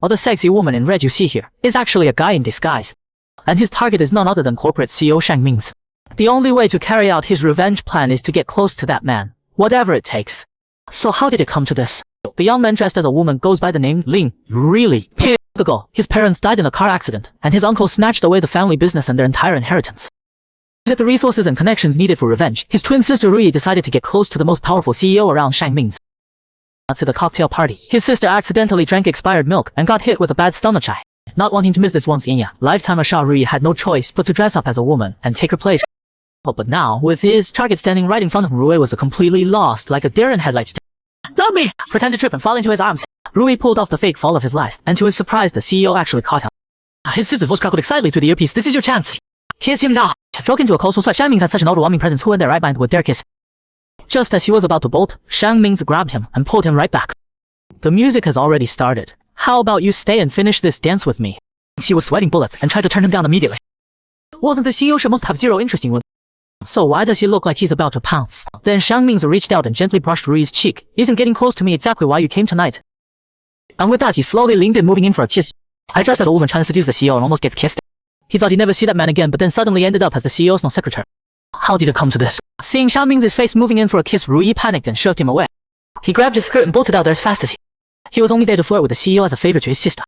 Or the sexy woman in red you see here is actually a guy in disguise. And his target is none other than corporate CEO Shang Mingzi. The only way to carry out his revenge plan is to get close to that man, whatever it takes. So how did it come to this? The young man dressed as a woman goes by the name Ling. Really? Years ago, his parents died in a car accident, and his uncle snatched away the family business and their entire inheritance. With the resources and connections needed for revenge, his twin sister Rui decided to get close to the most powerful CEO around, Shang Mingzi. To the cocktail party, his sister accidentally drank expired milk and got hit with a bad stomach eye. Not wanting to miss this once in a lifetime, Asha Rui had no choice but to dress up as a woman and take her place. But now, with his target standing right in front of him, Rui was completely lost, like a deer in headlights. Not me! Pretend to trip and fall into his arms. Rui pulled off the fake fall of his life, and to his surprise, the CEO actually caught him. His sister's voice crackled excitedly through the earpiece. This is your chance. Kiss him now. Broke into a colossal sweat. Shang Mingzi had such an overwhelming presence. Who in their right mind would dare kiss? Just as he was about to bolt, Shang Mingzi grabbed him and pulled him right back. The music has already started. How about you stay and finish this dance with me? She was sweating bullets and tried to turn him down immediately. Wasn't the CEO should must have zero interest in women? So why does he look like he's about to pounce? Then Shang Mingzi reached out and gently brushed Rui's cheek. Isn't getting close to me exactly why you came tonight? And with that, he slowly leaned in, moving in for a kiss. I dressed as a woman trying to seduce the CEO and almost gets kissed. He thought he'd never see that man again, but then suddenly ended up as the CEO's secretary. How did it come to this? Seeing Shang Mingzi's face moving in for a kiss, Rui panicked and shoved him away. He grabbed his skirt and bolted out there as fast as he was only there to flirt with the CEO as a favor to his sister.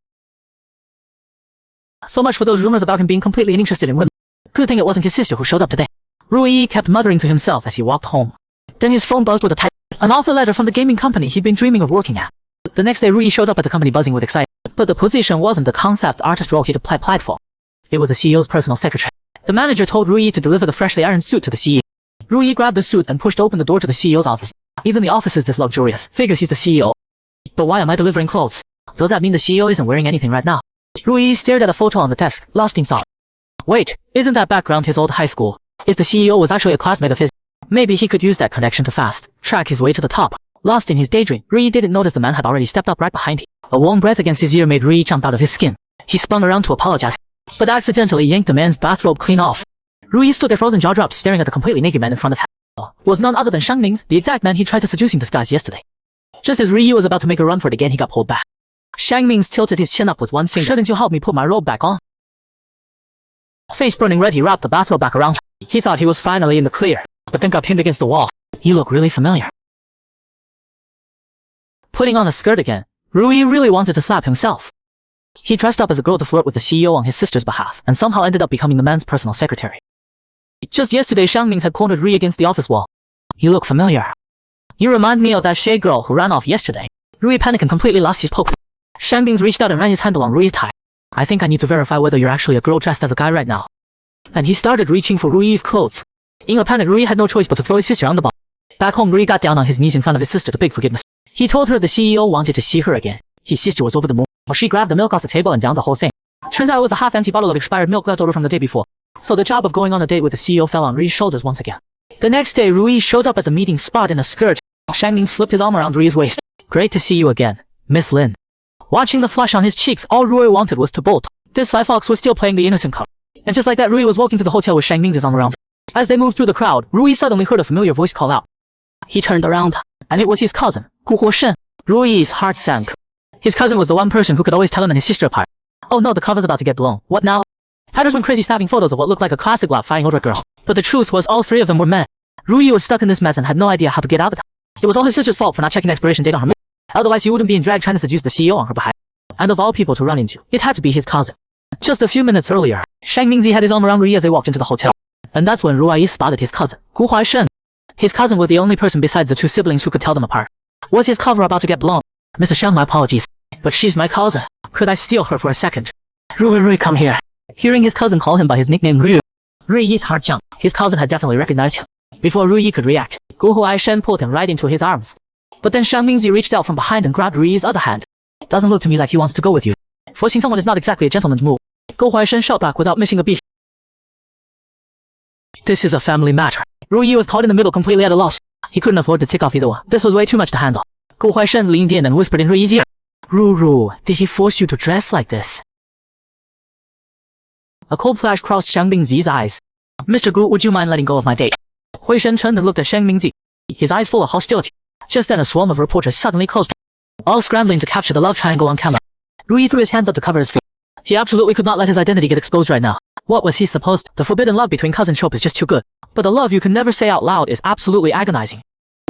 So much for those rumors about him being completely uninterested in women. Good thing it wasn't his sister who showed up today. Rui kept muttering to himself as he walked home. Then his phone buzzed with an offer letter from the gaming company he'd been dreaming of working at. The next day, Rui showed up at the company buzzing with excitement. But the position wasn't the concept artist role he'd applied for. It was the CEO's personal secretary. The manager told Rui to deliver the freshly ironed suit to the CEO. Rui grabbed the suit and pushed open the door to the CEO's office. Even the office is this luxurious. Figures he's the CEO. But why am I delivering clothes? Does that mean the CEO isn't wearing anything right now? Rui stared at a photo on the desk, lost in thought. Wait, isn't that background his old high school? If the CEO was actually a classmate of his, maybe he could use that connection to fast track his way to the top. Lost in his daydream, Rui didn't notice the man had already stepped up right behind him. A warm breath against his ear made Rui jump out of his skin. He spun around to apologize, but accidentally yanked the man's bathrobe clean off. Rui stood there frozen, jaw dropped, staring at the completely naked man in front of him. Was none other than Shang Mingzi, the exact man he tried to seduce in disguise yesterday. Just as Rui was about to make a run for it again, he got pulled back. Shang Mingzi tilted his chin up with one finger. Shouldn't you help me put my robe back on? Face burning red, he wrapped the bathrobe back around. He thought he was finally in the clear, but then got pinned against the wall. You look really familiar. Putting on a skirt again, Rui really wanted to slap himself. He dressed up as a girl to flirt with the CEO on his sister's behalf, and somehow ended up becoming the man's personal secretary. Just yesterday, Shang Mingzi had cornered Rui against the office wall. You look familiar. You remind me of that shade girl who ran off yesterday. Rui panicked and completely lost his poke. Shang Mingzi reached out and ran his hand along Rui's tie. I think I need to verify whether you're actually a girl dressed as a guy right now. And he started reaching for Rui's clothes. In a panic, Rui had no choice but to throw his sister on the ball. Back home, Rui got down on his knees in front of his sister to beg forgiveness. He told her the CEO wanted to see her again. His sister was over the moon. She grabbed the milk off the table and downed the whole thing. Turns out it was a half-empty bottle of expired milk left over from the day before. So the job of going on a date with the CEO fell on Rui's shoulders once again. The next day, Rui showed up at the meeting spot in a skirt. Shang Mingzi slipped his arm around Rui's waist. Great to see you again, Miss Lin. Watching the flush on his cheeks, all Rui wanted was to bolt. This Sly Fox was still playing the innocent card. And just like that, Rui was walking to the hotel with Shang Mingzi's arm around. As they moved through the crowd, Rui suddenly heard a familiar voice call out. He turned around, and it was his cousin, Gu Huoshen. Rui's heart sank. His cousin was the one person who could always tell him and his sister apart. Oh no, the cover's about to get blown. What now? Hatters went crazy snapping photos of what looked like a classic lot fighting over a girl. But the truth was all three of them were men. Rui was stuck in this mess and had no idea how to get out of it. It was all his sister's fault for not checking the expiration date on her milk. Otherwise he wouldn't be in drag trying to seduce the CEO on her behalf. And of all people to run into, it had to be his cousin. Just a few minutes earlier, Shang Mingzi had his arm around Rui as they walked into the hotel. And that's when Rui spotted his cousin, Gu Huoshen. His cousin was the only person besides the two siblings who could tell them apart. Was his cover about to get blown? Mr. Shang, my apologies, but she's my cousin. Could I steal her for a second? Rui, come here. Hearing his cousin call him by his nickname Rui's heart jumped. His cousin had definitely recognized him. Before Rui could react, Gu Huoshen pulled him right into his arms. But then Shang Mingzi reached out from behind and grabbed Rui's other hand. Doesn't look to me like he wants to go with you. Forcing someone is not exactly a gentleman's move. Gu Huoshen shot back without missing a beat. This is a family matter. Rui was caught in the middle, completely at a loss. He couldn't afford to tick off either one. This was way too much to handle. Gu Huoshen leaned in and whispered in Rui's ear. Ru, did he force you to dress like this? A cold flash crossed Shang Mingzi's eyes. Mr. Gu, would you mind letting go of my date? Huoshen turned and looked at Shang Mingzi, his eyes full of hostility. Just then a swarm of reporters suddenly closed, all scrambling to capture the love triangle on camera. Ruyi threw his hands up to cover his face. He absolutely could not let his identity get exposed right now. What was he supposed to? The forbidden love between cousin Chope is just too good. But the love you can never say out loud is absolutely agonizing.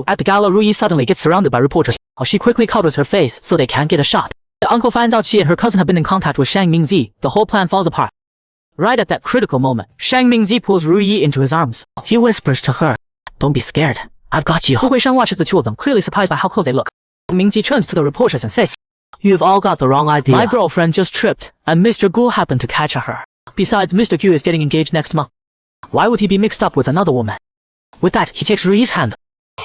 At the gala, Ruyi suddenly gets surrounded by reporters. She quickly covers her face so they can't get a shot. The uncle finds out she and her cousin have been in contact with Shang Mingzi. The whole plan falls apart. Right at that critical moment, Shang Mingzi pulls Ruyi into his arms. He whispers to her, "Don't be scared. I've got you." Hu Huishan watches the two of them, clearly surprised by how close they look. Mingzi turns to the reporters and says, "You've all got the wrong idea. My girlfriend just tripped, and Mr. Gu happened to catch her. Besides, Mr. Gu is getting engaged next month. Why would he be mixed up with another woman?" With that, he takes Ruyi's hand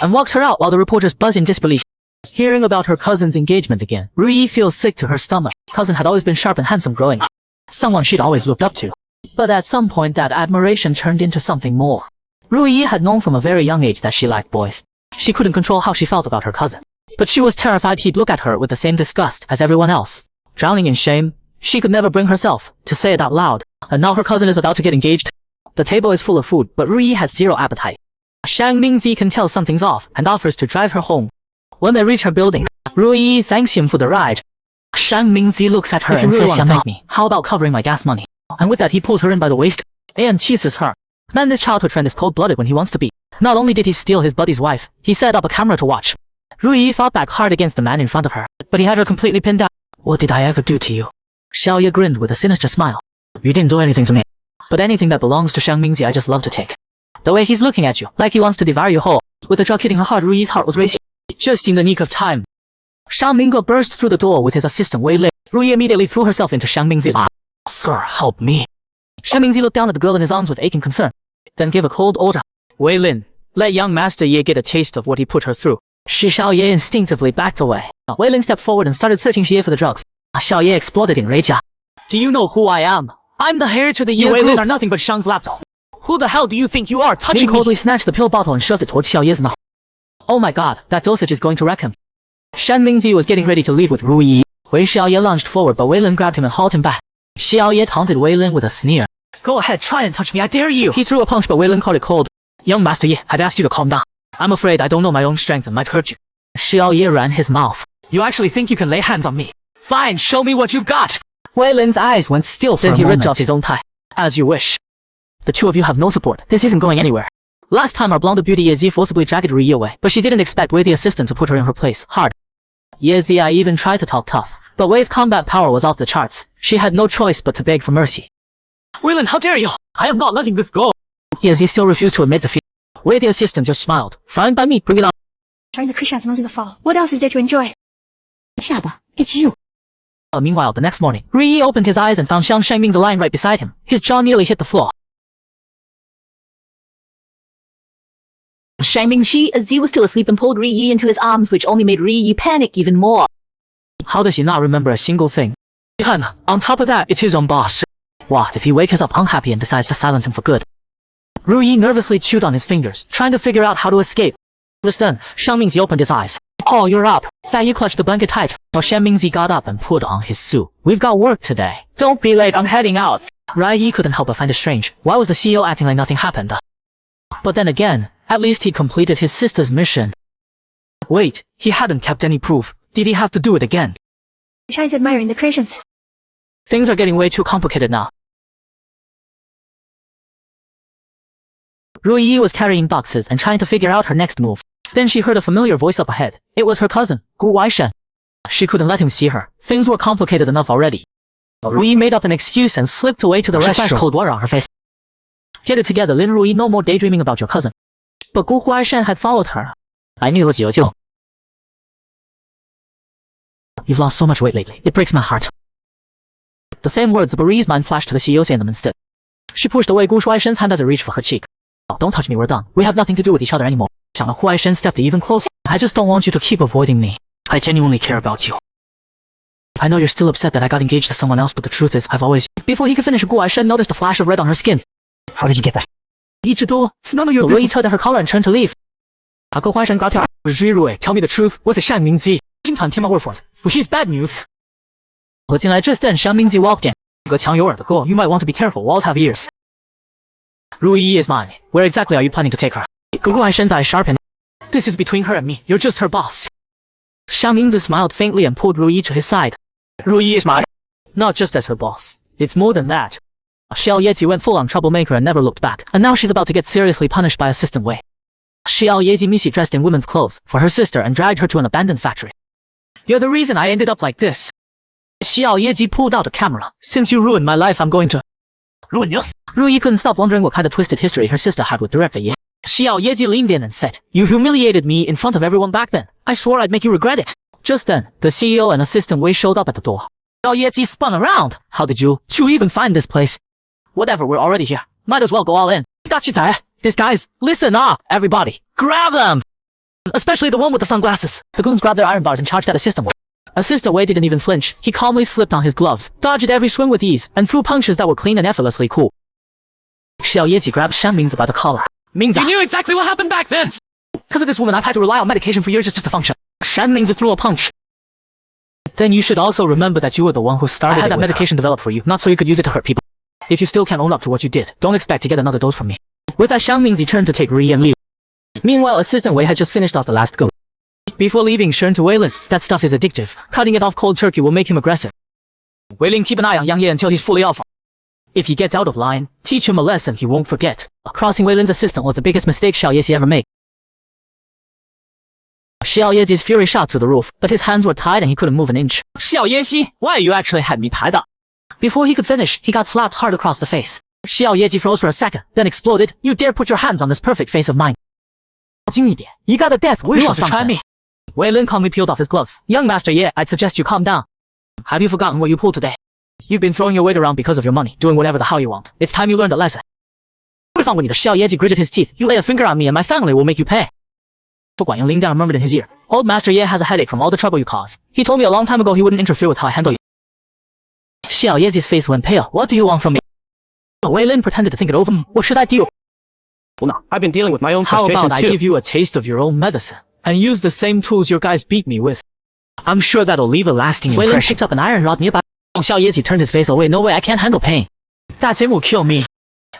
and walks her out while the reporters buzz in disbelief. Hearing about her cousin's engagement again, Ruyi feels sick to her stomach. Cousin had always been sharp and handsome growing up, someone she'd always looked up to. But at some point that admiration turned into something more. Ruyi had known from a very young age that she liked boys. She couldn't control how she felt about her cousin, but she was terrified he'd look at her with the same disgust as everyone else. Drowning in shame, she could never bring herself to say it out loud, and now her cousin is about to get engaged. The table is full of food, but Ruyi has zero appetite. Shang Mingzi can tell something's off and offers to drive her home. When they reach her building, Ruyi thanks him for the ride. Shang Mingzi looks at her and says, "Thank me. How about covering my gas money?" And with that, he pulls her in by the waist and teases her. Man, this childhood friend is cold-blooded when he wants to be. Not only did he steal his buddy's wife, he set up a camera to watch. Ruyi fought back hard against the man in front of her, but he had her completely pinned down. "What did I ever do to you?" Xiaoye grinned with a sinister smile. "You didn't do anything to me. But anything that belongs to Shang Mingzi I just love to take. The way he's looking at you, like he wants to devour you whole." With the truck hitting her hard, Ruyi's heart was racing. Just in the nick of time, Shang Mingge burst through the door with his assistant Wei Lin. Ruyi immediately threw herself into Shang Mingzi's arms. "Sir, help me." Shang Mingzi looked down at the girl in his arms with aching concern, then gave a cold order. "Wei Lin, let young Master Ye get a taste of what he put her through." Xiaoye instinctively backed away. Wei Lin stepped forward and started searching Xie for the drugs. Xiaoye exploded in rage. "Do you know who I am? I'm the heir to the Ye Wei Lin are nothing but Shang's lapdog. Who the hell do you think you are touching me?" He coldly snatched the pill bottle and shoved it towards Xiaoye's mouth. Oh my god, that dosage is going to wreck him. Shang Mingzi was getting ready to leave with Ruyi. Wei Xiaoye lunged forward, but Wei Lin grabbed him and hauled him back. Xiaoye taunted Wei Lin with a sneer. "Go ahead, try and touch me, I dare you." He threw a punch, but Wei Lin caught it cold. "Young Master Ye, I'd asked you to calm down. I'm afraid I don't know my own strength and might hurt you." Xiaoye ran his mouth. "You actually think you can lay hands on me? Fine, show me what you've got." Wei Lin's eyes went still for a moment. Then he ripped off his own tie. "As you wish. The two of you have no support. This isn't going anywhere." Last time our blonde beauty Yezi forcibly dragged Ruyi away, but she didn't expect Wei the assistant to put her in her place hard. Yezi I even tried to talk tough, but Wei's combat power was off the charts. She had no choice but to beg for mercy. "Wei Lin, how dare you! I am not letting this go!" Yezi still refused to admit defeat. Wei the assistant just smiled. "Fine by me, bring it on." Trying the chrysanthemums in the fall. What else is there to enjoy? Shaba, it's you. Meanwhile, the next morning, Ruyi opened his eyes and found Shang Mingzi lying right beside him. His jaw nearly hit the floor. Shang Mingxi, as Zi was still asleep, and pulled Ruyi into his arms, which only made Ruyi panic even more. How does he not remember a single thing? Han, on top of that, it's his own boss. What if he wakes up unhappy and decides to silence him for good? Ruyi nervously chewed on his fingers, trying to figure out how to escape. Just then, Shang Mingzi opened his eyes. "Oh, you're up." Zai Yi clutched the blanket tight, while Shang Mingzi got up and put on his suit. "We've got work today. Don't be late, I'm heading out." Rai Yi couldn't help but find it strange. Why was the CEO acting like nothing happened? But then again, at least he completed his sister's mission. Wait, he hadn't kept any proof. Did he have to do it again? Shine's admiring the creations. Things are getting way too complicated now. Ruyi was carrying boxes and trying to figure out her next move. Then she heard a familiar voice up ahead. It was her cousin, Gu Waishan. She couldn't let him see her. Things were complicated enough already. Ruyi made up an excuse and slipped away to the restroom. She splashed cold water on her face. "Get it together, Lin Ruyi, no more daydreaming about your cousin." But Gu Huaishan had followed her. "I knew it was you. You've lost so much weight lately. It breaks my heart." The same words of Ruyi's mind flashed to the CEO, saying them instead. She pushed away Gu Huaishan's hand as it reached for her cheek. "Oh, don't touch me, we're done. We have nothing to do with each other anymore." Hu Huaishan stepped even closer. "I just don't want you to keep avoiding me. I genuinely care about you. I know you're still upset that I got engaged to someone else, but the truth is, I've always..." Before he could finish, Gu Huaishan noticed a flash of red on her skin. "How did you get that?" It's none of your business. Ruyi tugged at her collar and turned to leave. Gu Huaishan got her. "Ruyi, tell me the truth. Was it Shang Mingzi? 经常听my word for it. Well, he's bad news." 和进来 just then, Shang Mingzi walked in. 个强有耳的 girl, you might want to be careful. Walls have ears. Ruyi is mine. Where exactly are you planning to take her? Gu Huaishan's eyes sharpened. "This is between her and me. You're just her boss." Shang Mingzi smiled faintly and pulled Ruyi to his side. Rui is my... Not just as her boss. It's more than that. Xiao Yeji went full-on troublemaker and never looked back, and now she's about to get seriously punished by Assistant Wei. Xiao Yeji Mishi dressed in women's clothes for her sister and dragged her to an abandoned factory. You're the reason I ended up like this. Xiao Yeji pulled out a camera. Since you ruined my life, I'm going to... ruin yours. Rui couldn't stop wondering what kind of twisted history her sister had with Director Ye. Xiao Yeji leaned in and said, You humiliated me in front of everyone back then. I swore I'd make you regret it. Just then, the CEO and Assistant Wei showed up at the door. Xiao Yeji spun around. How did you even find this place? Whatever, we're already here. Might as well go all in. Gotcha. Disguise. Listen up, everybody. Grab them! Especially the one with the sunglasses. The goons grabbed their iron bars and charged at Assistant Wei. Assistant Wei didn't even flinch. He calmly slipped on his gloves, dodged every swing with ease, and threw punches that were clean and effortlessly cool. Xiao Yeji grabbed Shan Mingzi by the collar. Mingzi, you knew exactly what happened back then! Because of this woman, I've had to rely on medication for years just to function. Shan Mingzi threw a punch. Then you should also remember that you were the one who started it. I had that medication developed for you, not so you could use it to hurt people. If you still can't own up to what you did, don't expect to get another dose from me. With that, Shan Mingzi turned to take Ri and Liu. Meanwhile, Assistant Wei had just finished off the last goon. Before leaving, Shern to Weilin, that stuff is addictive. Cutting it off cold turkey will make him aggressive. Weilin, keep an eye on Yang Ye until he's fully off. If he gets out of line, teach him a lesson he won't forget. Crossing Weilin's assistant was the biggest mistake Xiao Yeji ever made. Xiao Yeji's fury shot through the roof, but his hands were tied and he couldn't move an inch. Xiao Yeji, why you actually had me tied up? Before he could finish, he got slapped hard across the face. Xiao Yeji froze for a second, then exploded. You dare put your hands on this perfect face of mine? You got a death wish or something. You want to try me? Weilin calmly peeled off his gloves. Young Master Ye, I'd suggest you calm down. Have you forgotten what you pulled today? You've been throwing your weight around because of your money, doing whatever the hell you want. It's time you learned a lesson. Xiao Yeji gritted his teeth. You lay a finger on me and my family will make you pay. Guan Yang leaned down and murmured in his ear. Old Master Ye has a headache from all the trouble you cause. He told me a long time ago he wouldn't interfere with how I handle you. Xiao Yeji's face went pale. What do you want from me? Weilin pretended to think it over. What should I do? Well, no, I've been dealing with my own frustrations How about too. I give you a taste of your own medicine, and use the same tools your guys beat me with? I'm sure that'll leave a lasting impression. Weilin picked up an iron rod nearby. Xiao Yeji turned his face away. No way, I can't handle pain. That thing will kill me.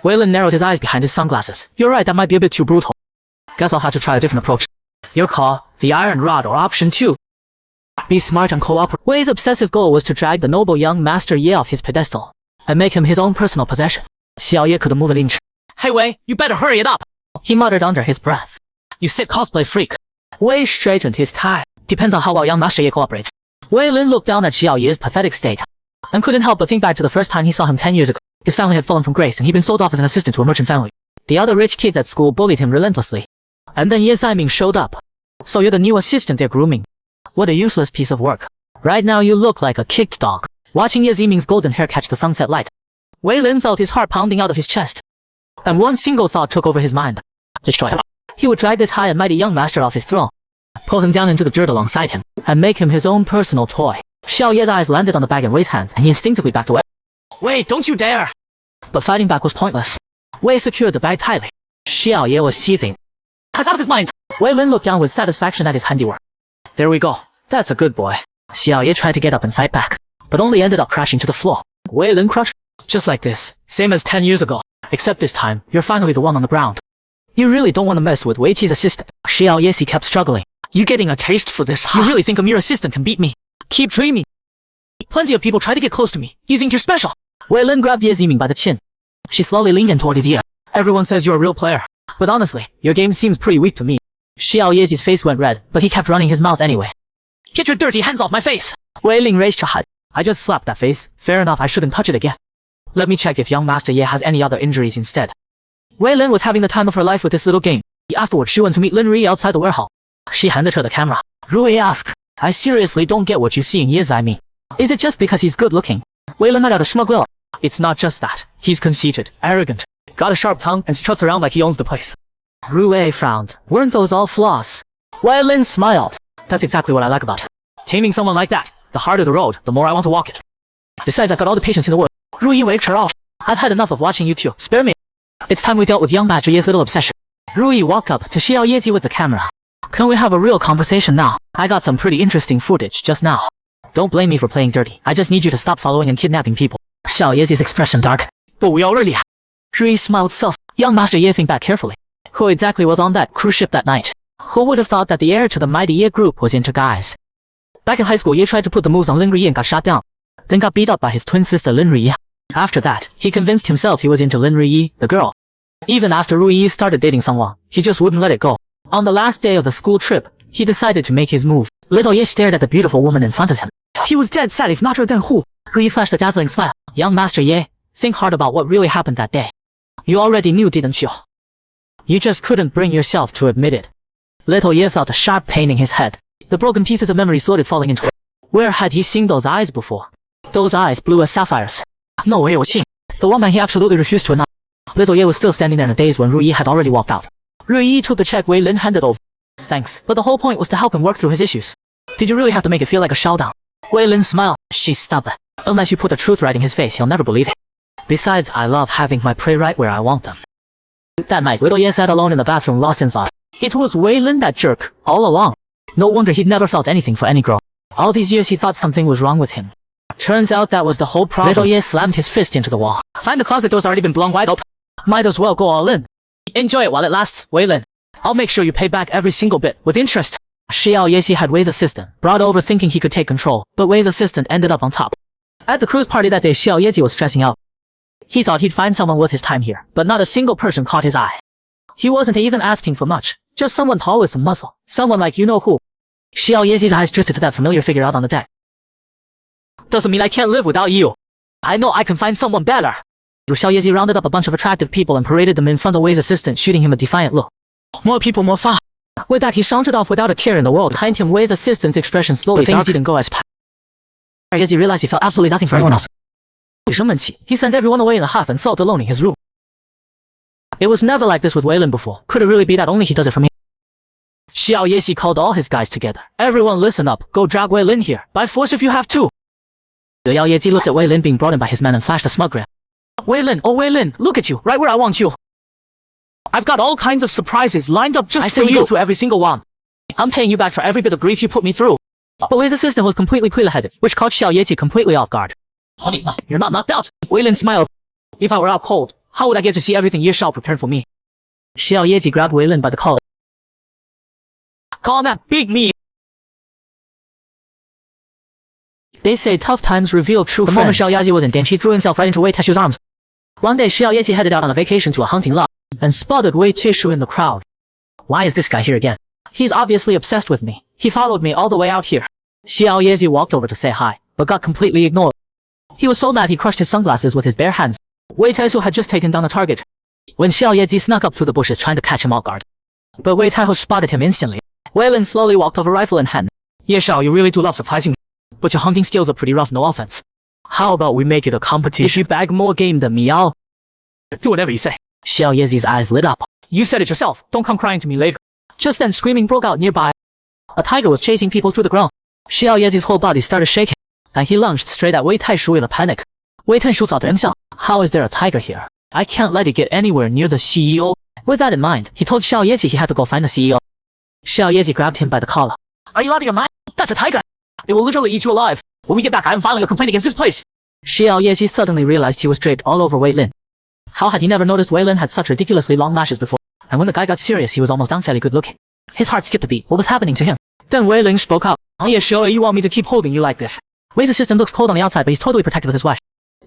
Weilin narrowed his eyes behind his sunglasses. You're right, that might be a bit too brutal. Guess I'll have to try a different approach. Your call, the iron rod or option 2. Be smart and cooperate. Wei's obsessive goal was to drag the noble young Master Ye off his pedestal, and make him his own personal possession. Xiao Ye couldn't move an inch. Hey Wei, you better hurry it up! He muttered under his breath. You sick cosplay freak. Wei straightened his tie. Depends on how well young Master Ye cooperates. Weilin looked down at Xiao Ye's pathetic state, and couldn't help but think back to the first time he saw him 10 years ago. His family had fallen from grace and he'd been sold off as an assistant to a merchant family. The other rich kids at school bullied him relentlessly. And then Ye Zaiming showed up. So you're the new assistant they're grooming. What a useless piece of work. Right now you look like a kicked dog. Watching Ye Ziming's golden hair catch the sunset light, Weilin felt his heart pounding out of his chest. And one single thought took over his mind. Destroy him. He would drag this high and mighty young master off his throne, pull him down into the dirt alongside him, and make him his own personal toy. Xiao Ye's eyes landed on the bag in Wei's hands, and he instinctively backed away. Wait, don't you dare! But fighting back was pointless. Wei secured the bag tightly. Xiao Ye was seething. He's out of his mind! Weilin looked down with satisfaction at his handiwork. There we go. That's a good boy. Xiao Ye tried to get up and fight back, but only ended up crashing to the floor. Weilin crushed. Just like this. Same as 10 years ago. Except this time, you're finally the one on the ground. You really don't want to mess with Wei Qi's assistant. Xiao Ye kept struggling. You getting a taste for this? You really think a mere assistant can beat me? Keep dreaming. Plenty of people try to get close to me. You think you're special? Weilin grabbed Ye Ziming by the chin. She slowly leaned in toward his ear. Everyone says you're a real player. But honestly, your game seems pretty weak to me. Xiao Ye's face went red, but he kept running his mouth anyway. Get your dirty hands off my face! Weilin raised her head. I just slapped that face. Fair enough, I shouldn't touch it again. Let me check if young Master Ye has any other injuries instead. Weilin was having the time of her life with this little game. Afterwards, she went to meet Lin Ri outside the warehouse. She handed her the camera. Rui asked, I seriously don't get what you see in Ye Zaiming. Is it just because he's good looking? Weilin let out a smug little. It's not just that. He's conceited, arrogant, got a sharp tongue, and struts around like he owns the place. Rui frowned. Weren't those all flaws? Weilin smiled. That's exactly what I like about him. Taming someone like that, the harder the road, the more I want to walk it. Besides, I've got all the patience in the world. Rui waved her off. I've had enough of watching you two. Spare me. It's time we dealt with young Master Ye's little obsession. Rui walked up to Xiao Yeji with the camera. Can we have a real conversation now? I got some pretty interesting footage just now. Don't blame me for playing dirty. I just need you to stop following and kidnapping people. Xiao Yeji's expression dark. But we already have. Rui smiled sus. Young Master Ye think back carefully. Who exactly was on that cruise ship that night? Who would have thought that the heir to the mighty Ye group was into guys? Back in high school, Ye tried to put the moves on Lin Ruyi and got shot down, then got beat up by his twin sister Lin Ruyi. After that, he convinced himself he was into Lin Ruyi, the girl. Even after Ruyi started dating someone, he just wouldn't let it go. On the last day of the school trip, he decided to make his move. Little Ye stared at the beautiful woman in front of him. He was dead sad. If not her, then who? Ruyi flashed a dazzling smile. Young Master Ye, think hard about what really happened that day. You already knew, didn't you? You just couldn't bring yourself to admit it. Little Ye felt a sharp pain in his head. The broken pieces of memory slowly falling into it. Where had he seen those eyes before? Those eyes blue as sapphires. No way, the one man he absolutely refused to announce. Little Ye was still standing there in a daze when Ruyi had already walked out. Ruyi took the check Wei Lin handed over. Thanks, but the whole point was to help him work through his issues. Did you really have to make it feel like a showdown? Wei Lin smiled. She's stubborn. Unless you put the truth right in his face, he'll never believe it. Besides, I love having my prey right where I want them. That night, Little Ye sat alone in the bathroom, lost in thought. It was Wei Lin, that jerk, all along. No wonder he'd never felt anything for any girl. All these years he thought something was wrong with him. Turns out that was the whole problem. Little Ye slammed his fist into the wall. Find the closet door's already been blown wide open. Might as well go all in. Enjoy it while it lasts, Wei Lin. I'll make sure you pay back every single bit, with interest. Xiao Yexi had Wei's assistant, brought over thinking he could take control, but Wei's assistant ended up on top. At the cruise party that day, Xiao Yexi was stressing out. He thought he'd find someone worth his time here, but not a single person caught his eye. He wasn't even asking for much, just someone tall with some muscle, someone like you-know-who. Xiao Yexi's eyes drifted to that familiar figure out on the deck. Doesn't mean I can't live without you. I know I can find someone better. Xiao Yexi rounded up a bunch of attractive people and paraded them in front of Wei's assistant, shooting him a defiant look. More people, more fun. With that, he sauntered off without a care in the world. Behind him, Wei's assistant's expression slowly things didn't go as planned. Yexi realized he felt absolutely nothing for anyone else. He sent everyone away in a huff and sulked alone in his room. It was never like this with Wei Lin before. Could it really be that only he does it for me? Xiao Yexi called all his guys together. Everyone listen up. Go drag Wei Lin here. By force if you have to. Xiao Yexi looked at Wei Lin being brought in by his men and flashed a smug grin. Wei Lin, oh Wei Lin, look at you, right where I want you. I've got all kinds of surprises lined up just for you. I say go to every single one. I'm paying you back for every bit of grief you put me through. But Wei's assistant was completely clear-headed, which caught Xiao Yexi completely off guard. Honey, you're not knocked out. Wei Lin smiled. If I were out cold, how would I get to see everything Ye Shao prepared for me? Xiao Yexi grabbed Wei Lin by the collar. Call that big me. They say tough times reveal true friends. The moment Xiao Yexi was in danger, he threw himself right into Wei Taishu's arms. One day, Xiao Yexi headed out on a vacation to a hunting lodge and spotted Wei Taishu in the crowd. Why is this guy here again? He's obviously obsessed with me. He followed me all the way out here. Xiao Yexi walked over to say hi, but got completely ignored. He was so mad he crushed his sunglasses with his bare hands. Wei Taishu had just taken down a target when Xiao Yexi snuck up through the bushes trying to catch him off guard. But Wei Taishu spotted him instantly. Wei Lin slowly walked over, rifle in hand. Ye Shao, you really do love surprising me, but your hunting skills are pretty rough, no offense. How about we make it a competition? If you bag more game than me, I'll do whatever you say. Xiao Yexi's eyes lit up. You said it yourself, don't come crying to me later. Just then screaming broke out nearby. A tiger was chasing people through the ground. Xiao Yexi's whole body started shaking, and he lunged straight at Wei Taishu in a panic. Wei Taishu thought to himself, how is there a tiger here? I can't let it get anywhere near the CEO. With that in mind, he told Xiao Yexi he had to go find the CEO. Xiao Yexi grabbed him by the collar. Are you out of your mind? That's a tiger. It will literally eat you alive. When we get back, I am filing a complaint against this place. Xiao Yexi suddenly realized he was draped all over Wei Lin. How had he never noticed Wei Lin had such ridiculously long lashes before? And when the guy got serious, he was almost unfairly good looking. His heart skipped a beat. What was happening to him? Then Wei Lin spoke up. Oh yeah, sure, you want me to keep holding you like this? Wei's assistant looks cold on the outside, but he's totally protective of his wife.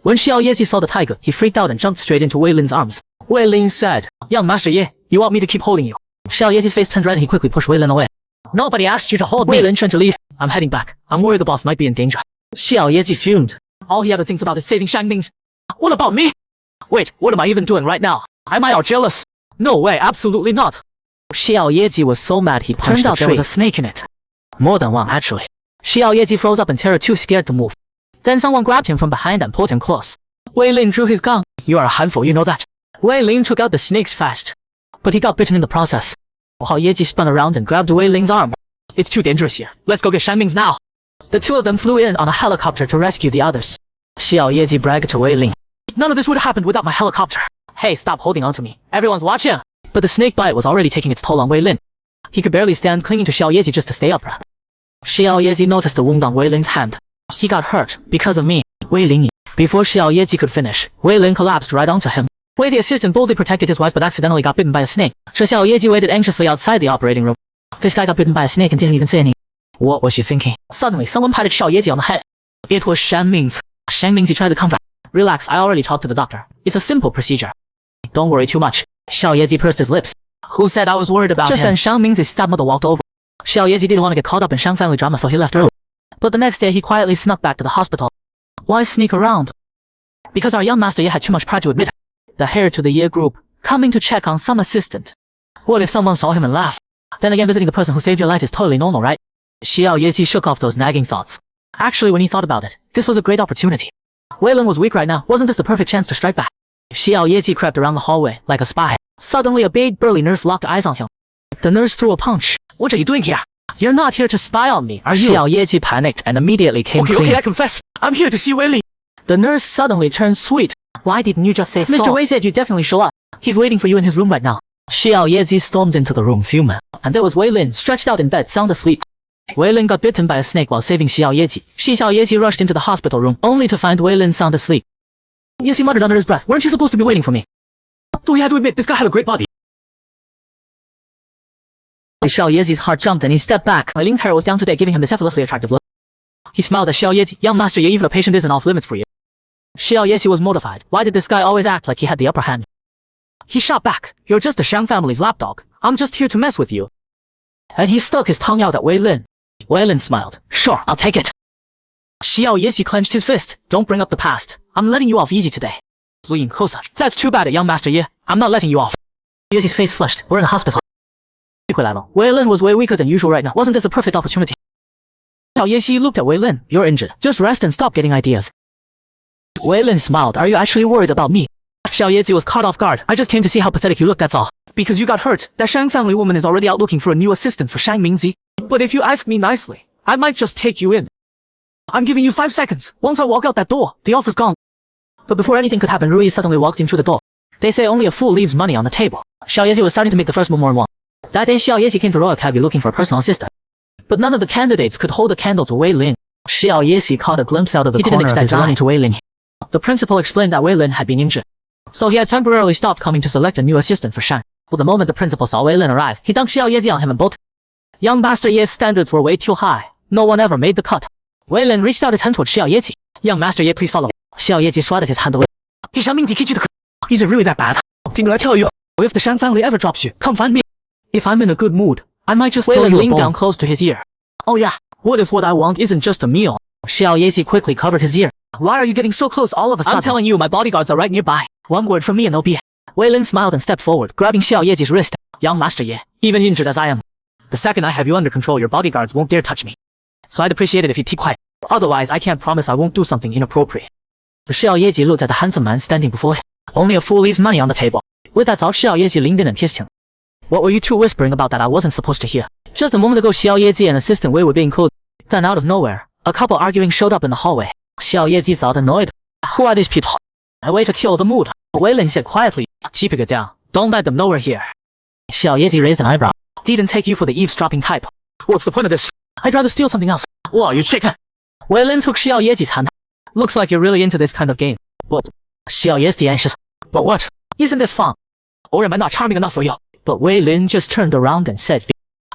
When Xiao Yexi saw the tiger, he freaked out and jumped straight into Wei Lin's arms. Wei Lin said, Young Master Ye, you want me to keep holding you? Xiao Yexi's face turned red and he quickly pushed Wei Lin away. Nobody asked you to hold me. Wei Lin turned to leave. I'm heading back. I'm worried the boss might be in danger. Xiao Yexi fumed. All he ever thinks about is saving Shangming's. What about me? Wait, what am I even doing right now? Am I all jealous? No way, absolutely not. Xiao Yexi was so mad he punched the tree. Turned out there was a snake in it. More than one, actually. Xiao Yexi froze up in terror, too scared to move. Then someone grabbed him from behind and pulled him close. Wei Lin drew his gun. You are a handful, you know that. Wei Lin took out the snakes fast, but he got bitten in the process. Hao Yeji spun around and grabbed Wei Lin's arm. It's too dangerous here. Let's go get Shanming's now. The two of them flew in on a helicopter to rescue the others. Xiao Yeji bragged to Wei Lin. None of this would have happened without my helicopter. Hey, stop holding on to me. Everyone's watching. But the snake bite was already taking its toll on Wei Lin. He could barely stand, clinging to Xiao Yeji just to stay upright. Xiao Yeji noticed the wound on Wei Lin's hand. He got hurt because of me, Wei Lin. Before Xiao Yeji could finish, Wei Lin collapsed right onto him. Wei the assistant boldly protected his wife but accidentally got bitten by a snake. So Xiao Yeji waited anxiously outside the operating room. This guy got bitten by a snake and didn't even say anything. What was she thinking? Suddenly, someone patted Xiao Yeji on the head. It was Shan Mingzi. Shan Mingzi tried to comfort. Relax, I already talked to the doctor. It's a simple procedure. Don't worry too much. Xiao Yeji pursed his lips. Who said I was worried about Just him? Just then, Shang Mingzi's stepmother walked over. Xiao Yeji didn't want to get caught up in Shang family drama, so he left early. But the next day, he quietly snuck back to the hospital. Why sneak around? Because our young master Ye had too much pride to admit. The heir to the Ye group, coming to check on some assistant. What if someone saw him and laughed? Then again, visiting the person who saved your life is totally normal, right? Xiao Yeji shook off those nagging thoughts. Actually, when he thought about it, this was a great opportunity. Weilin was weak right now. Wasn't this the perfect chance to strike back? Xiao Yeji crept around the hallway like a spy. Suddenly, a big burly nurse locked eyes on him. The nurse threw a punch. What are you doing here? You're not here to spy on me, are you? Xiao Yeji panicked and immediately came clean. Okay, I confess. I'm here to see Weilin. The nurse suddenly turned sweet. Why didn't you just say so? Mr. Wei said you definitely show up. He's waiting for you in his room right now. Xiao Yeji stormed into the room fuming. And there was Weilin, stretched out in bed, sound asleep. Weilin got bitten by a snake while saving Xiao Yeji. Xiao Yeji rushed into the hospital room, only to find Weilin sound asleep. Yeji muttered under his breath, weren't you supposed to be waiting for me? So he had to admit, this guy had a great body. Xiao Yeji's heart jumped and he stepped back. Weilin's hair was down to day, giving him this effortlessly attractive look. He smiled at Xiao Yeji. Young master Ye, even a patient isn't off limits for you. Xiao Yeji was mortified. Why did this guy always act like he had the upper hand? He shot back. You're just the Shang family's lapdog. I'm just here to mess with you. And he stuck his tongue out at Weilin. Weilin smiled. Sure, I'll take it. Xiao Yeji clenched his fist. Don't bring up the past. I'm letting you off easy today. That's too bad, young master Ye. I'm not letting you off. Yeji's face flushed. We're in the hospital. Weilin was way weaker than usual right now. Wasn't this a perfect opportunity? Xiao Yeji looked at Weilin. You're injured. Just rest and stop getting ideas. Weilin smiled. Are you actually worried about me? Xiao Yeji was caught off guard. I just came to see how pathetic you look, that's all. Because you got hurt. That Shang family woman is already out looking for a new assistant for Shang Mingzi. But if you ask me nicely, I might just take you in. I'm giving you 5 seconds. Once I walk out that door, the offer's gone. But before anything could happen, Rui suddenly walked in through the door. They say only a fool leaves money on the table. Xiao Yeji was starting to make the first move more and more. That day, Xiao Yeji came to Royal Academy looking for a personal assistant. But none of the candidates could hold a candle to Weilin. Xiao Yeji caught a glimpse out of the corner of his eye into Weilin. The principal explained that Weilin had been injured. So he had temporarily stopped coming to select a new assistant for Shang. But the moment the principal saw Weilin arrive, he dunked Xiao Yeji on him and bolted. Young Master Ye's standards were way too high. No one ever made the cut. Weilin reached out his hand towards Xiao Yeji. Young Master Ye, please follow me. Xiao Yeji swatted his hand away. Is it really that bad? Didn't I tell you? If the Shang family ever drops you, come find me. If I'm in a good mood, I might just throw you leaned down close to his ear. Oh yeah, what if what I want isn't just a meal? Xiao Yeji quickly covered his ear. Why are you getting so close all of a sudden? I'm telling you, my bodyguards are right nearby. One word from me and they'll be. Weilin smiled and stepped forward, grabbing Xiao Yeji's wrist. Young Master Ye, even injured as I am, the second I have you under control, your bodyguards won't dare touch me. So I'd appreciate it if you keep quiet. Otherwise, I can't promise I won't do something inappropriate. Xiao Yeji looked at the handsome man standing before him. Only a fool leaves money on the table. With that thought, Xiao Yeji leaned in and kissed him. What were you two whispering about that I wasn't supposed to hear? Just a moment ago, Xiao Yeji and Assistant Wei were being called. Then out of nowhere, a couple arguing showed up in the hallway. Xiao Yeji felt annoyed. Who are these people? A way to kill the mood. Weilin said quietly. Keep it down. Don't let them know we're here. Xiao Yeji raised an eyebrow. Didn't take you for the eavesdropping type. What's the point of this? I'd rather steal something else. Whoa, you chicken. Weilin took Xiao Yeji's hand. Looks like you're really into this kind of game. But Xiao Yeji anxious. But what? Isn't this fun? Or am I not charming enough for you? But Weilin just turned around and said,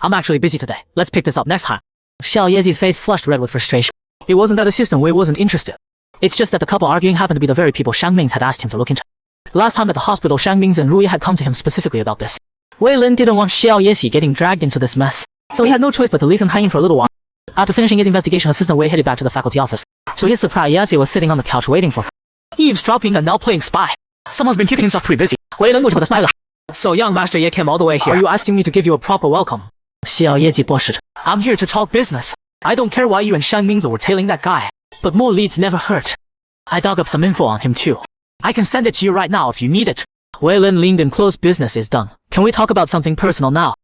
I'm actually busy today. Let's pick this up next time. Xiao Yeji's face flushed red with frustration. It wasn't that Assistant Wei wasn't interested. It's just that the couple arguing happened to be the very people Shang Ming's had asked him to look into. Last time at the hospital, Shang Ming's and Rui had come to him specifically about this. Weilin didn't want Xiao Yeji getting dragged into this mess, so he had no choice but to leave him hanging for a little while. After finishing his investigation, Assistant Wei headed back to the faculty office. To his surprise, Yeji was sitting on the couch waiting for her. Eavesdropping and now playing spy. Someone's been keeping himself pretty busy. Weilin looked with a smile. So young Master Ye came all the way here. Are you asking me to give you a proper welcome? Xiao Yeji blushed. I'm here to talk business. I don't care why you and Shang Mingzi were tailing that guy. But more leads never hurt. I dug up some info on him too. I can send it to you right now if you need it. Weilin leaned in close. Business is done. Can we talk about something personal now?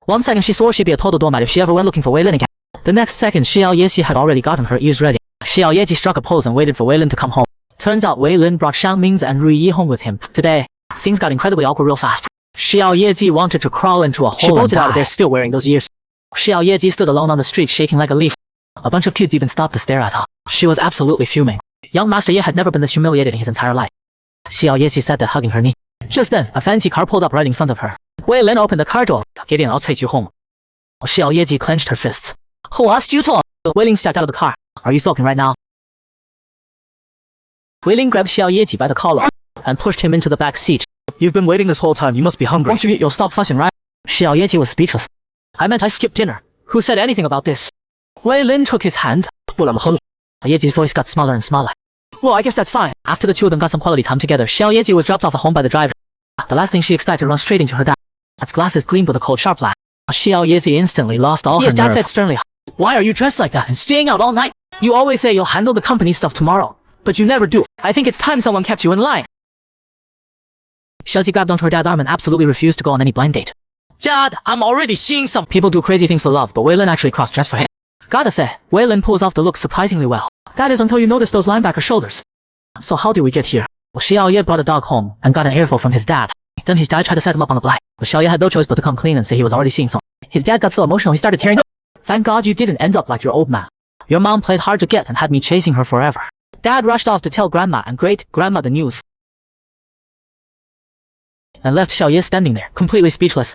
1 second she swore she'd be a total doormat if she ever went looking for Weilin again. The next second Xiao Yeji had already gotten her ears ready. Xiao Yeji struck a pose and waited for Weilin to come home. Turns out Weilin brought Shang Mingzi and Rui Yi home with him. Today, things got incredibly awkward real fast. Xiao Yeji wanted to crawl into a hole. She bolted out of there still wearing those ears. Xiao Yeji stood alone on the street shaking like a leaf. A bunch of kids even stopped to stare at her. She was absolutely fuming. Young Master Ye had never been this humiliated in his entire life. Xiao Yeji sat there hugging her knee. Just then, a fancy car pulled up right in front of her. Weilin opened the car door. Get in, I'll take you home. Xiao Yeji clenched her fists. Who asked you to? Wei Ling stepped out of the car. Are you sulking right now? Wei Ling grabbed Xiao Yeji by the collar and pushed him into the back seat. You've been waiting this whole time. You must be hungry. Once you eat, you'll stop fussing, right? Xiao Yeji was speechless. I meant I skipped dinner. Who said anything about this? Wei Lin took his hand. Yeji's voice got smaller and smaller. Well, I guess that's fine. After the two of them got some quality time together, Xiao Yeji was dropped off at home by the driver. The last thing she expected ran straight into her dad's glasses gleamed with a cold sharp light. Xiao Yeji instantly lost all her nerve. His dad said sternly, "Why are you dressed like that and staying out all night? You always say you'll handle the company stuff tomorrow, but you never do. I think it's time someone kept you in line." Xiaoji grabbed onto her dad's arm and absolutely refused to go on any blind date. Dad, I'm already seeing some people do crazy things for love, but Wei Lin actually cross-dressed for him. Gotta say, Wei Lin pulls off the look surprisingly well. That is until you notice those linebacker shoulders. So how did we get here? Well, Xiao Ye brought a dog home and got an earful from his dad. Then his dad tried to set him up on the blind, but Xiao Ye had no choice but to come clean and say he was already seeing some. His dad got so emotional he started tearing up. Thank God you didn't end up like your old man. Your mom played hard to get and had me chasing her forever. Dad rushed off to tell grandma and great-grandma the news. And left Xiao Ye standing there, completely speechless.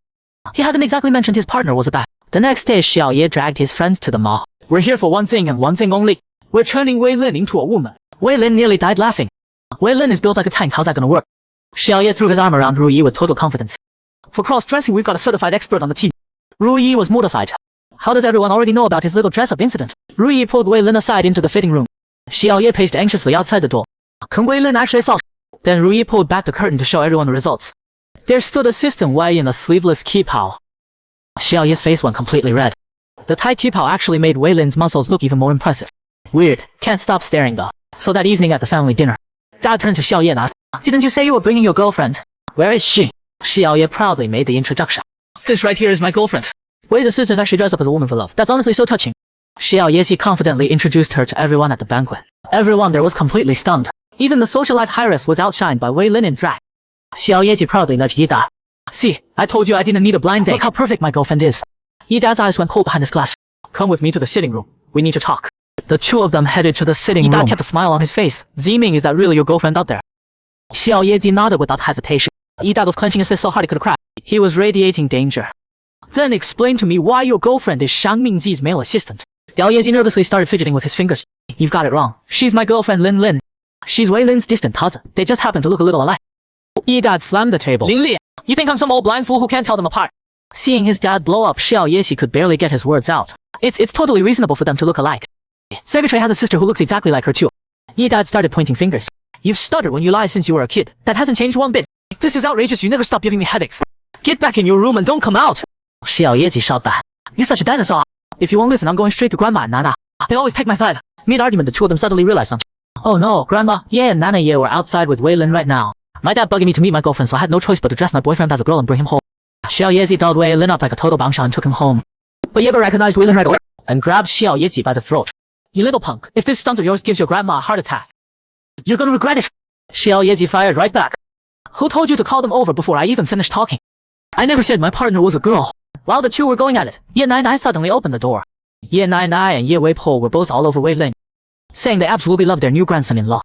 He hadn't exactly mentioned his partner was a bat. The next day, Xiao Ye dragged his friends to the mall. We're here for one thing and one thing only. We're turning Wei Lin into a woman. Wei Lin nearly died laughing. Wei Lin is built like a tank, how's that gonna work? Xiao Ye threw his arm around Ru Yi with total confidence. For cross-dressing, we've got a certified expert on the team. Ru Yi was mortified. How does everyone already know about his little dress-up incident? Ru Yi pulled Wei Lin aside into the fitting room. Xiao Ye paced anxiously outside the door. Can Wei Lin actually saw? Then Ru Yi pulled back the curtain to show everyone the results. There stood Assistant Wei in a sleeveless kipao. Xiao Ye's face went completely red. The tight kipao actually made Wei Lin's muscles look even more impressive. Weird, can't stop staring though. So that evening at the family dinner, Dad turned to Xiao Ye and asked, "Didn't you say you were bringing your girlfriend? Where is she?" Xiao Ye proudly made the introduction. "This right here is my girlfriend. Wei's assistant actually dressed up as a woman for love. That's honestly so touching." Xiao Ye confidently introduced her to everyone at the banquet. Everyone there was completely stunned. Even the socialite heiress was outshined by Wei Lin in drag. Xiao Ye proudly nudged Yi Da. "See, I told you I didn't need a blind date. Look how perfect my girlfriend is." Yi Da's eyes went cold behind his glass. "Come with me to the sitting room. We need to talk." The two of them headed to the sitting room. Yi Da kept a smile on his face. "Ziming, is that really your girlfriend out there?" Xiao Ye nodded without hesitation. Yi Da was clenching his fist so hard he could have cried. He was radiating danger. "Then explain to me why your girlfriend is Shang Mingzi's male assistant." Diao Ye nervously started fidgeting with his fingers. "You've got it wrong. She's my girlfriend Lin Lin. She's Wei Lin's distant cousin. They just happen to look a little alike." Yi Da slammed the table. "Lin Li, you think I'm some old blind fool who can't tell them apart?" Seeing his dad blow up, Xiao Ye could barely get his words out. It's totally reasonable for them to look alike. Secretary has a sister who looks exactly like her too." Yi Dad started pointing fingers. "You've stuttered when you lie since you were a kid. That hasn't changed one bit. This is outrageous. You never stop giving me headaches. Get back in your room and don't come out." Xiao Ye shot back. "You're such a dinosaur. If you won't listen, I'm going straight to Grandma and Nana. They always take my side." Mid-argument, the two of them suddenly realized something. "Oh no, Grandma, Ye and Nana Ye were outside with Wei Lin right now. My dad bugging me to meet my girlfriend, so I had no choice but to dress my boyfriend as a girl and bring him home." Xiao Ye dolled Wei Lin up like a total bombshell and took him home. But Ye recognized Wei Lin right away and grabbed Xiao Ye by the throat. "You little punk, if this stunt of yours gives your grandma a heart attack, you're gonna regret it." Xiao Ye fired right back. "Who told you to call them over before I even finished talking? I never said my partner was a girl." While the two were going at it, Ye Nai suddenly opened the door. Ye Nai and Ye Weipo were both all over Wei Lin, saying they absolutely loved their new grandson-in-law.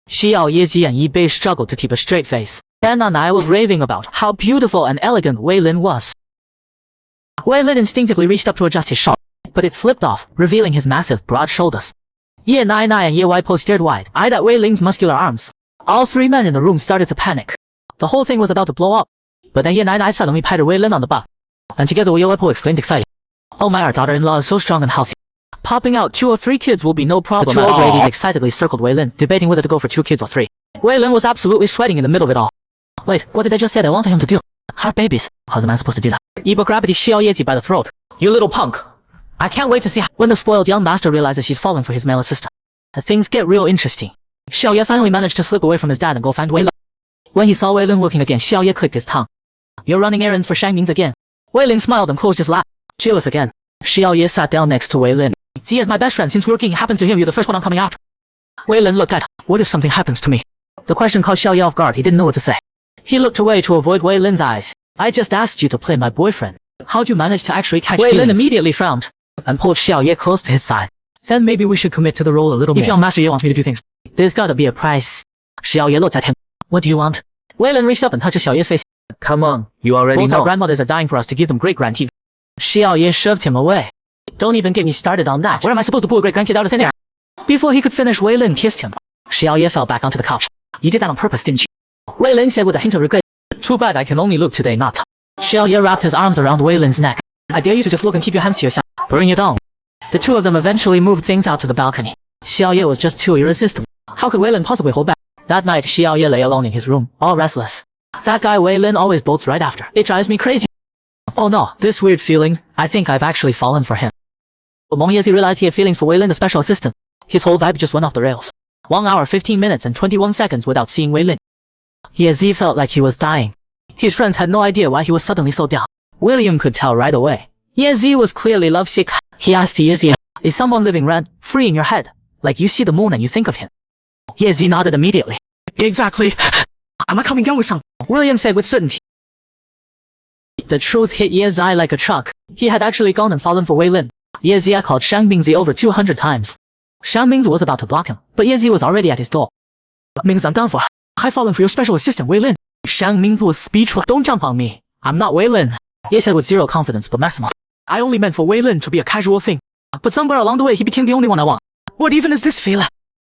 Xiao Ye and Yi Bei struggled to keep a straight face. Ye Nai was raving about how beautiful and elegant Wei Lin was. Wei Lin instinctively reached up to adjust his shawl, but it slipped off, revealing his massive, broad shoulders. Ye Nai and Ye Weipo stared wide-eyed at Wei Lin's muscular arms. All three men in the room started to panic. The whole thing was about to blow up, but then Ye Nai suddenly patted Wei Lin on the butt, and together Ye Weipo exclaimed excitedly, "Oh my, our daughter-in-law is so strong and healthy. Popping out 2 or 3 kids will be no problem." The two old ladies excitedly circled Wei Lin, debating whether to go for 2 kids or 3. Wei Lin was absolutely sweating in the middle of it all. "Wait, what did I just say I wanted him to do? Have babies? How's a man supposed to do that?" Yibo grabbed Xiao Ye by the throat. "You little punk. I can't wait to see when the spoiled young master realizes he's falling for his male assistant. Things get real interesting." Xiao Ye finally managed to slip away from his dad and go find Wei Lin. When he saw Wei Lin working again, Xiao Ye clicked his tongue. "You're running errands for Shang Ming's again." Wei Lin smiled and closed his lap. "Jealous again." Xiao Ye sat down next to Wei Lin. "Ziya's my best friend. Since working happened to him, you're the first one I'm coming after." Wei Lin looked at, "What if something happens to me?" The question caught Xiao Ye off guard. He didn't know what to say. He looked away to avoid Wei Lin's eyes. "I just asked you to play my boyfriend. How'd you manage to actually catch feelings?" Wei Lin immediately frowned and pulled Xiao Ye close to his side. "Then maybe we should commit to the role a little more. If young master Ye wants me to do things, there's gotta be a price." Xiao Ye looked at him. "What do you want?" Wei Lin reached up and touched Xiao Ye's face. "Come on, you already know. Both our grandmothers are dying for us to give them great-grandchildren." Xiao Ye shoved him away. Don't even get me started on that. Where am I supposed to pull a great grandkid out of thin air? Before he could finish, Wei Lin kissed him. Xiaoye fell back onto the couch. You did that on purpose, didn't you? Wei Lin said with a hint of regret. Too bad I can only look today, not. Xiaoye wrapped his arms around Wei Lin's neck. I dare you to just look and keep your hands to yourself. Bring it on. The two of them eventually moved things out to the balcony. Xiaoye was just too irresistible. How could Wei Lin possibly hold back? That night, Xiaoye lay alone in his room, all restless. That guy Wei Lin always bolts right after. It drives me crazy. Oh no, this weird feeling, I think I've actually fallen for him. The moment Yezi realized he had feelings for Wei Lin, the special assistant, his whole vibe just went off the rails. 1 hour, 15 minutes and 21 seconds without seeing Wei Lin. Yezi felt like he was dying. His friends had no idea why he was suddenly so down. William could tell right away. Yezi was clearly lovesick. He asked Yezi, is someone living rent-free in your head? Like you see the moon and you think of him. Yezi nodded immediately. Exactly. Am I coming down with some? William said with certainty. The truth hit Ye's eye like a truck. He had actually gone and fallen for Wei Lin. Yezi called Shang Mingzi over 200 times. Shang Mingzi was about to block him, but Yezi was already at his door. Mingzi, I'm done for. I've fallen for your special assistant, Wei Lin. Shang Mingzi was speechless. Don't jump on me. I'm not Wei Lin. Ye said with zero confidence, but maximum. I only meant for Wei Lin to be a casual thing. But somewhere along the way, he became the only one I want. What even is this feel?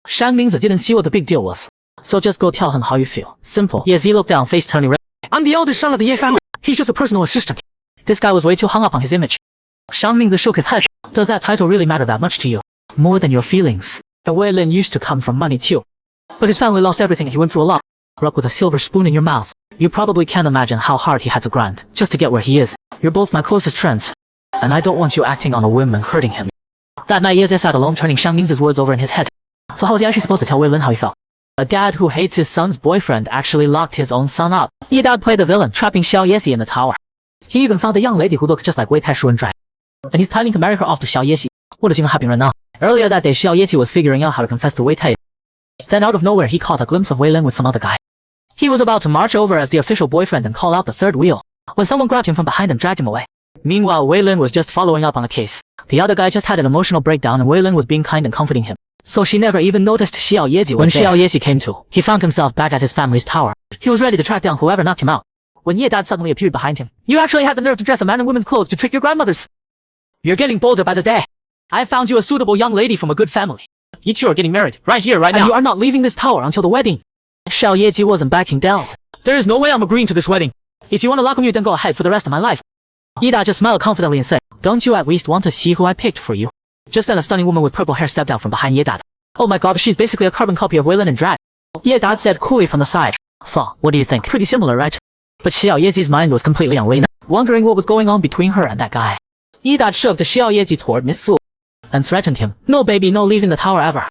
Shang Mingzi didn't see what the big deal was. So just go tell him how you feel. Simple. Yezi looked down, face turning red. I'm the eldest son of the Ye family. He's just a personal assistant. This guy was way too hung up on his image. Shang Mingzi shook his head. Does that title really matter that much to you? More than your feelings. And Wei Lin used to come from money too. But his family lost everything and he went through a lot. Grew up with a silver spoon in your mouth. You probably can't imagine how hard he had to grind just to get where he is. You're both my closest friends. And I don't want you acting on a whim and hurting him. That night Yeze sat alone turning Shang Mingzi's words over in his head. So how was he actually supposed to tell Wei Lin how he felt? A dad who hates his son's boyfriend actually locked his own son up. Ye dad played the villain, trapping Xiao Yesi in the tower. He even found a young lady who looks just like Wei Tai Shu and Drai. And he's planning to marry her off to Xiao Yesi. What is even happening right now? Earlier that day, Xiao Yesi was figuring out how to confess to Wei Tai. Then out of nowhere, he caught a glimpse of Wei Lin with some other guy. He was about to march over as the official boyfriend and call out the third wheel, when someone grabbed him from behind and dragged him away. Meanwhile, Wei Lin was just following up on a case. The other guy just had an emotional breakdown and Wei Lin was being kind and comforting him. So she never even noticed Xiao Yezi was there. When Xiao Yezi came to, he found himself back at his family's tower. He was ready to track down whoever knocked him out. When Ye Dad suddenly appeared behind him. You actually had the nerve to dress a man in women's clothes to trick your grandmothers. You're getting bolder by the day. I found you a suitable young lady from a good family. You two are getting married, right here, right now. And you are not leaving this tower until the wedding. Xiao Yezi wasn't backing down. There is no way I'm agreeing to this wedding. If you want to lock me, then go ahead for the rest of my life. Ye Dad just smiled confidently and said, don't you at least want to see who I picked for you? Just then a stunning woman with purple hair stepped out from behind Ye Dad. Oh my god, she's basically a carbon copy of Wei Lin and Drat. Ye Dad said coolly from the side. So, what do you think? Pretty similar, right? But Xiao Yezi's mind was completely on Wei Lin, wondering what was going on between her and that guy. Ye Dad shoved Xiao Yezi toward Miss Su and threatened him. No baby, no leaving the tower ever.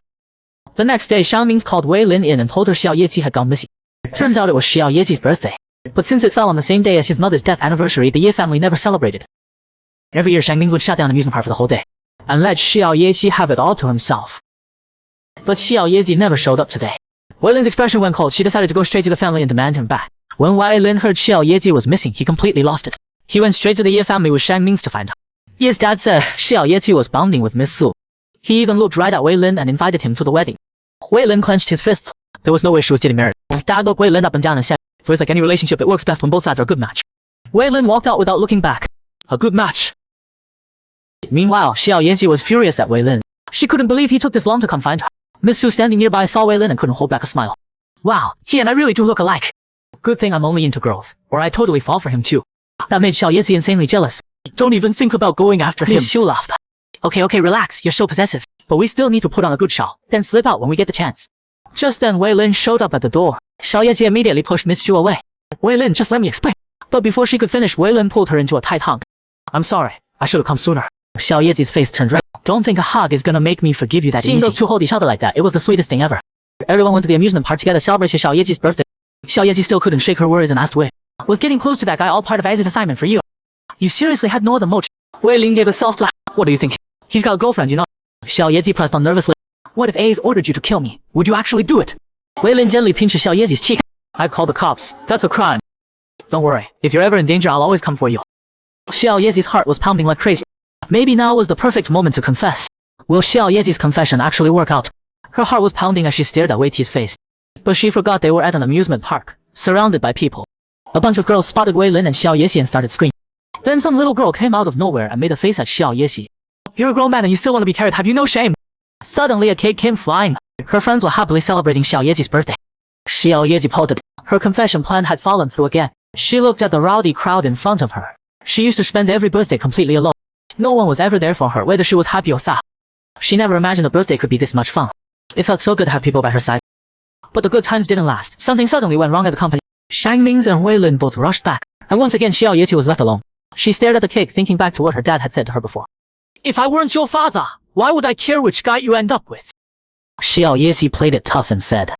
The next day, Shang Mingzi called Wei Lin in and told her Xiao Yezi had gone missing. Turns out it was Xiao Yezi's birthday. But since it fell on the same day as his mother's death anniversary, the Ye family never celebrated. Every year, Shang Mingzi would shut down the amusement park for the whole day and let Xiao Yezi have it all to himself. But Xiao Yezi never showed up today. Wei Lin's expression went cold. She decided to go straight to the family and demand him back. When Wei Lin heard Xiao Yezi was missing, he completely lost it. He went straight to the Ye family with Shang Mingzi to find her. Ye's dad said Xiao Yezi was bonding with Miss Su. He even looked right at Wei Lin and invited him to the wedding. Wei Lin clenched his fists. There was no way she was getting married. Dad looked Wei Lin up and down and said, feels like any relationship, it works best when both sides are a good match. Wei Lin walked out without looking back. A good match. Meanwhile, Xiao Yezi was furious at Wei Lin. She couldn't believe he took this long to come find her. Miss Su standing nearby saw Wei Lin and couldn't hold back a smile. Wow, he and I really do look alike. Good thing I'm only into girls, or I'd totally fall for him too. That made Xiao Yezi insanely jealous. Don't even think about going after him. Miss Su laughed. Okay, relax, you're so possessive. But we still need to put on a good show, then slip out when we get the chance. Just then Wei Lin showed up at the door. Xiao Yezi immediately pushed Miss Su away. Wei Lin, just let me explain. But before she could finish, Wei Lin pulled her into a tight hug. I'm sorry, I should have come sooner. Xiao Yezi's face turned red. Don't think a hug is gonna make me forgive you that easy. Seeing those two hold each other like that, it was the sweetest thing ever. Everyone went to the amusement park together to celebrate Xiao Yezi's birthday. Xiao Yezi still couldn't shake her worries and asked Wei, was getting close to that guy all part of Ai's assignment for you? You seriously had no other motive? Wei Lin gave a soft laugh. What do you think? He's got a girlfriend, you know. Xiao Yezi pressed on nervously. What if Ai's ordered you to kill me? Would you actually do it? Wei Lin gently pinched Xiao Yezi's cheek. I'd call the cops. That's a crime. Don't worry. If you're ever in danger, I'll always come for you. Xiao Yezi's heart was pounding like crazy. Maybe now was the perfect moment to confess. Will Xiao Yezi's confession actually work out? Her heart was pounding as she stared at Wei Ti's face. But she forgot they were at an amusement park, surrounded by people. A bunch of girls spotted Wei Lin and Xiao Yezi and started screaming. Then some little girl came out of nowhere and made a face at Xiao Yezi. You're a grown man and you still want to be carried, have you no shame? Suddenly a cake came flying. Her friends were happily celebrating Xiao Yeji's birthday. Xiao Yeji pouted. Her confession plan had fallen through again. She looked at the rowdy crowd in front of her. She used to spend every birthday completely alone. No one was ever there for her, whether she was happy or sad. She never imagined a birthday could be this much fun. It felt so good to have people by her side. But the good times didn't last. Something suddenly went wrong at the company. Shang Ming's and Wei Lin both rushed back, and once again Xiao Yeji was left alone. She stared at the cake, thinking back to what her dad had said to her before. If I weren't your father, why would I care which guy you end up with? Xiao Yeji played it tough and said.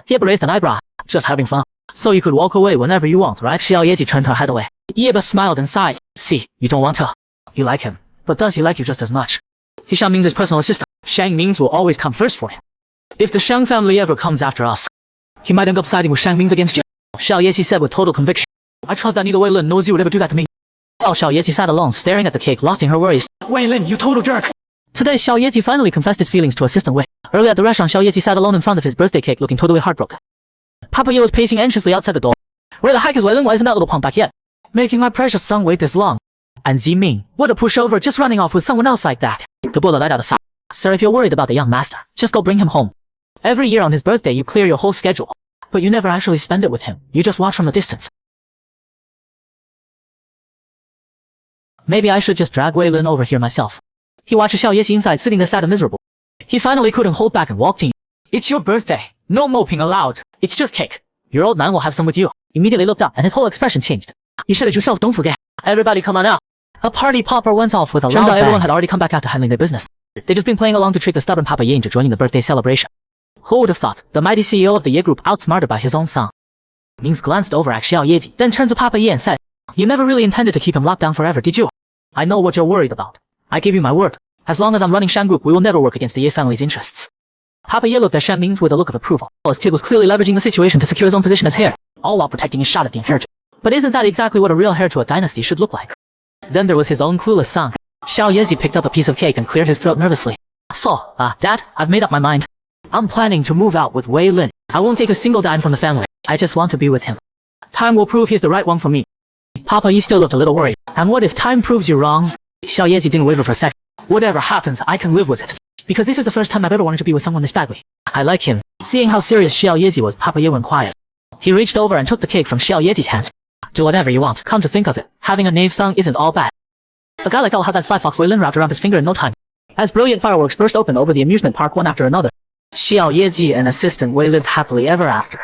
Ye raised an eyebrow. Just having fun. So you could walk away whenever you want, right? Xiao Yeji turned her head away. Yeba smiled and sighed. See, you don't want to. You like him. But does he like you just as much? He's Shang Ming's personal assistant. Shang Ming's will always come first for him. If the Shang family ever comes after us, he might end up siding with Shang Ming's against you. Xiao Yeji said with total conviction. I trust that neither Wei Lin knows you would ever do that to me. Oh, Xiao Yeji sat alone, staring at the cake, lost in her worries. Wei Lin, you total jerk! Today, Xiao Yeji finally confessed his feelings to Assistant Wei. Early at the restaurant, Xiao Yeji sat alone in front of his birthday cake, looking totally heartbroken. Papa Ye was pacing anxiously outside the door. Where the heck is Wei Lin? Why isn't that little punk back yet? Making my precious son wait this long. And Ji Ming, what a pushover, just running off with someone else like that. The bullet let out a sigh. Sir, if you're worried about the young master, just go bring him home. Every year on his birthday, you clear your whole schedule. But you never actually spend it with him. You just watch from a distance. Maybe I should just drag Wei Lin over here myself. He watched Xiao Yeji inside, sitting there sad and miserable. He finally couldn't hold back and walked in. It's your birthday. No moping allowed. It's just cake. Your old man will have some with you. Immediately looked up and his whole expression changed. You said it yourself, don't forget. Everybody come on out. A party popper went off with a loud bang. Turns out everyone had already come back out to handling their business. They'd just been playing along to trick the stubborn Papa Ye into joining the birthday celebration. Who would have thought, the mighty CEO of the Ye group outsmarted by his own son. Mings glanced over at Xiao Yeji, then turned to Papa Ye and said, You never really intended to keep him locked down forever, did you? I know what you're worried about. I give you my word. As long as I'm running Shang Group, we will never work against the Ye family's interests. Papa Ye looked at Shan Mings with a look of approval. His kid was clearly leveraging the situation to secure his own position as heir, all while protecting his shot at the inheritance. But isn't that exactly what a real heir to a dynasty should look like? Then there was his own clueless son. Xiao Yeji picked up a piece of cake and cleared his throat nervously. So, Dad, I've made up my mind. I'm planning to move out with Wei Lin. I won't take a single dime from the family. I just want to be with him. Time will prove he's the right one for me. Papa Yi still looked a little worried. And what if time proves you wrong? Xiao Yeji didn't waver for a second. Whatever happens, I can live with it. Because this is the first time I've ever wanted to be with someone this badly. I like him. Seeing how serious Xiao Yeji was, Papa Ye went quiet. He reached over and took the cake from Xiao Yeji's hand. Do whatever you want. Come to think of it, having a knave son isn't all bad. A guy like that will have that sly fox Wei Lin wrapped around his finger in no time. As brilliant fireworks burst open over the amusement park one after another, Xiao Yeji and Assistant Wei lived happily ever after.